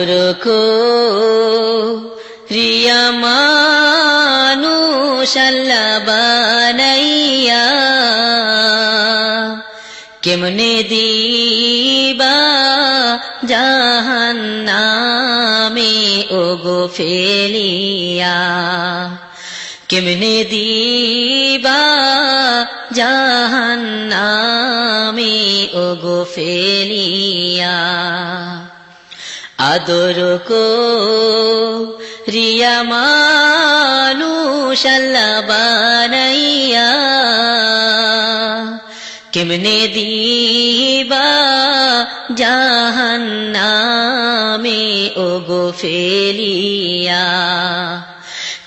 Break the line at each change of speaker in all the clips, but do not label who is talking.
রুকু রিয়া মানুষ আল্লাহ বানাইয়া কেমনে দিবা জাহান্নামে ওগো ফেলিয়া কেমনে দিবা জাহান্নামে ওগো ফেলিয়া আদর করিয়া মানুষ আল্লাহ বানাইয়া কেমনে দিবা জাহান্নামে ওগো ফেলিয়া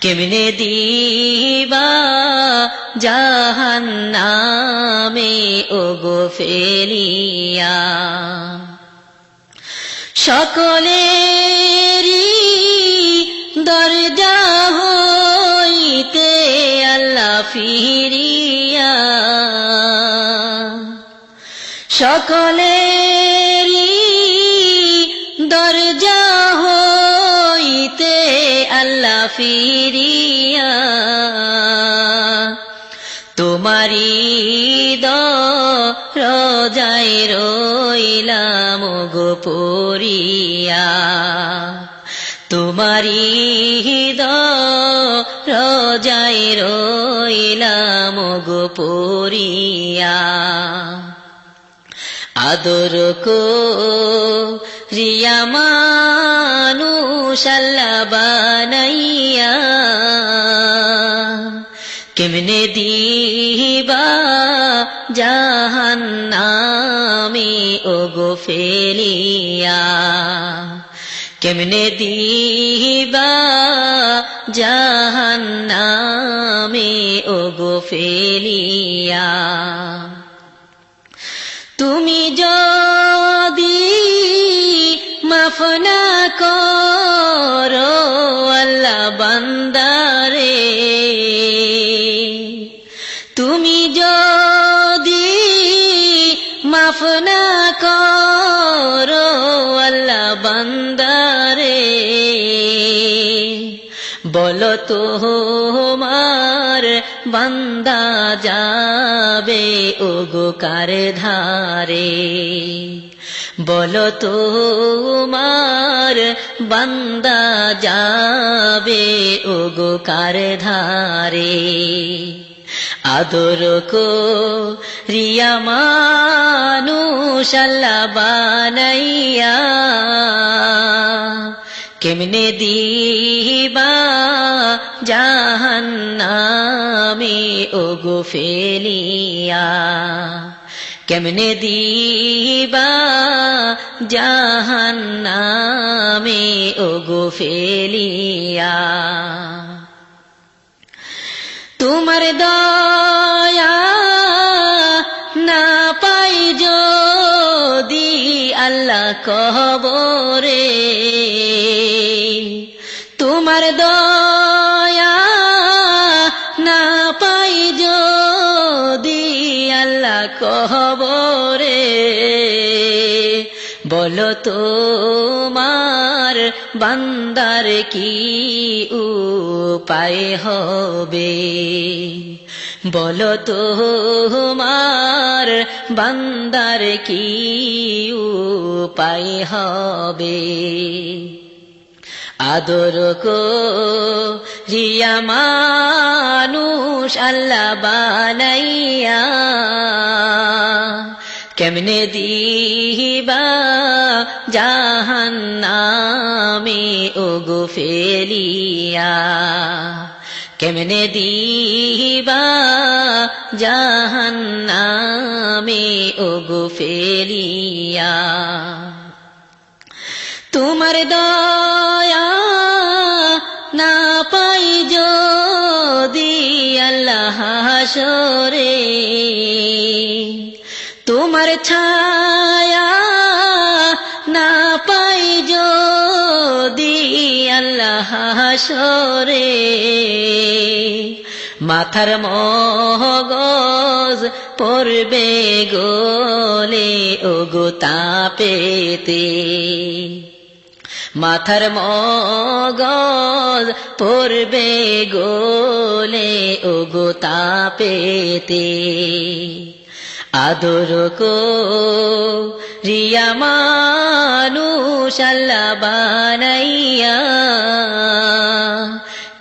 কেমনে দিবা জাহান্নামে ওগো ফেলিয়া সকলেরই দরজা হইতে আল্লাহ ফিরিয়া সকলেরই দরজা হইতে আল্লাহ ফিরিয়া তোমারি দরজায় রইলাম গো পড়িয়া তোমারি দরজায় রইলাম গো পড়িয়া আদর করিয়া মানুষ আল্লাহ বানাইয়া কেমনে দিবা জাহান্নামে ওগো ফেলিয়া কেমনে দিবা জাহান্নামে ওগো ফেলিয়া তুমি যদি মাফ না করো আল্লাহ বান্দারে তুমি যদি মাফ না করো আল্লাহ বান্দারে বলো তোমার বান্দা যাবে ওগো কার ধারে বলো তোমার বান্দা যাবে ওগো কার ধারে আদর করিয়া মানুষ আল্লাহ বানাইয়া কেমনে দিবা জাহান্নামে ওগো ফেলিয়া কেমনে দিবা জাহান্নামে ওগো ফেলিয়া তোমার দয়া না পাই যদি আল্লাহ কবরে তোমার দয়া না পাই যদি আল্লাহ কবরে বলো তোমার বান্দার কি উপায় হবে বলো তোমার বান্দার কি উপায় হবে আদর করিয়া মানুষ আল্লাহ বানাইয়া কেমনে দিবা জাহান্নামে ওগো ফেলিয়া কেমনে দিবা জাহান্নামে ওগো ফেলিয়া তোমার দয়া না পাই যদি আল্লাহ হাসরে তোমার ছায়া না পাই যদি আল্লাহ হাসরে মাথার মগজ পড়বে গোলে ওগো তাপেতে মাথার মগজ পড়বে গোলে ওগো তাপেতে আদর করিয়া মানুষ আল্লাহ বানাইয়া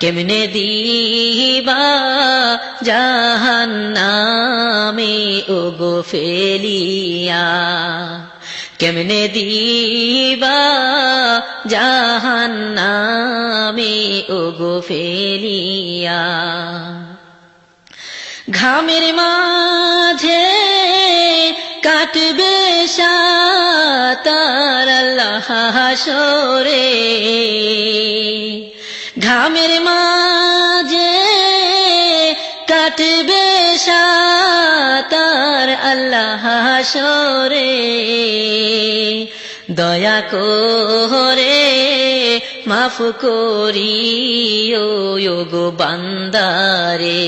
কেমনে দিবা জাহান্নামে ওগো ফেলিয়া কেমনে দিবা জাহান্নামে ওগো ফেলিয়া ঘামের মাঝে কাটবে সাতার আল্লাহ হাসরে ঘামের মাঝে কাটবে সাতার আল্লাহ হাসরে দয়া করে মাফ করিও গো বান্দারে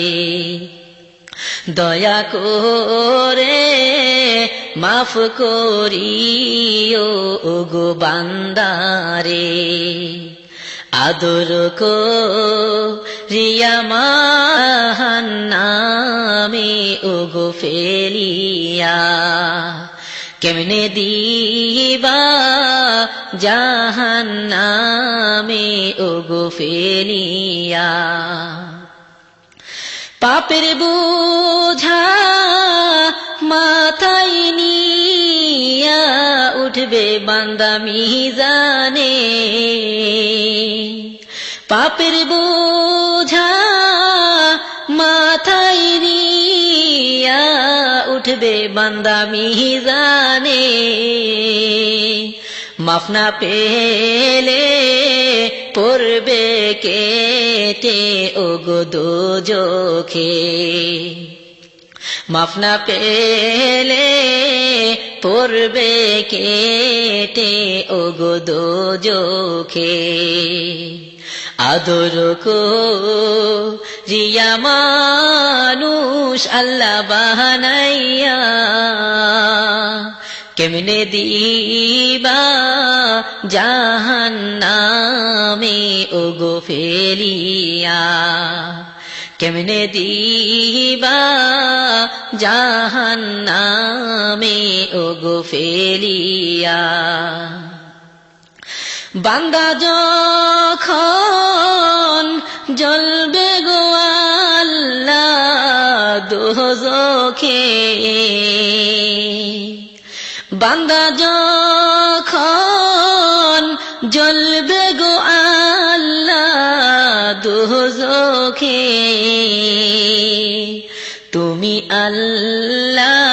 দয়া করে মাফ করিও গো বান্দারে আদর করিয়া জাহান্নামে ওগো ফেলিয়া কেমনে দিবা জাহান্নামে ওগো ফেলিয়া পাপের বোঝা মাথায় নিয়া উঠবে বান্দা মিজানে পাপের বোঝা মাথায় নিয়া উঠবে বান্দা মিজানে মাফ না পেলে পড়বে কেটে ওগো দোজখে মাফ না পেলে পড়বে কেটে ওগো দোজখে আদর করিয়া মানুষ আল্লাহ বানাইয়া কেমনে দিবা জাহান্নামে ওগো ফেলিয়া কেমনে দিবা জাহান্নামে ওগো ফেলিয়া বান্দা যখন জ্বলবে গো আল্লাহ দোজখে বান্দা যখন জ্বলবে গো আল্লাহ দোজখে তুমি আল্লাহ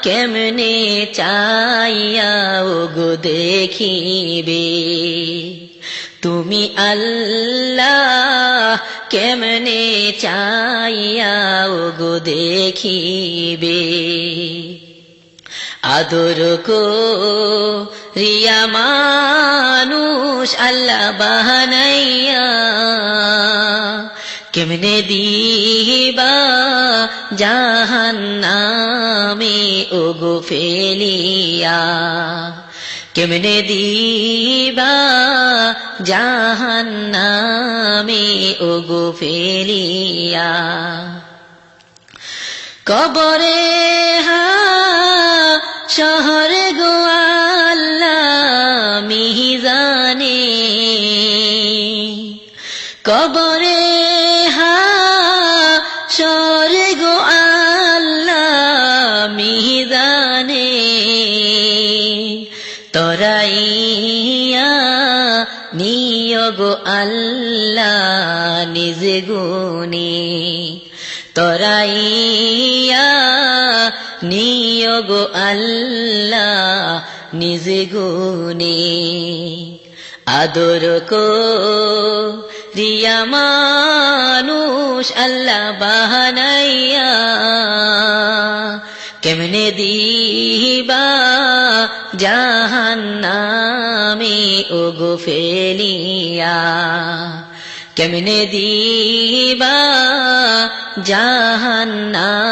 কেমনে চাইয়া ওগো দেখিবে তুমি আল্লাহ কেমনে চাইয়া ওগো দেখিবে আদর করিয়া মানুষ আল্লাহ বানাইয়া কেমনে দিবা জাহান্নামে ওগো ফেলিয়া কেমনে দিবা জাহান্নামে ওগো ফেলিয়া কবরে শহরে গো আল্লাহ মিজানে কবরে শহরে গো আল্লাহ মিজানে তরাইয়া নিয়োগ আল্লাহ নিজ গুণে তরাইয়া নিয়োগ আল্লাহ নিজ গুণে আদর করিয়া মানুষ আল্লাহ বানাইয়া কেমনে দিবা জাহান্নামে ওগো ফেলিয়া কেমনে দিবা জাহান্নামে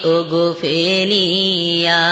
ওগো ফেলিয়া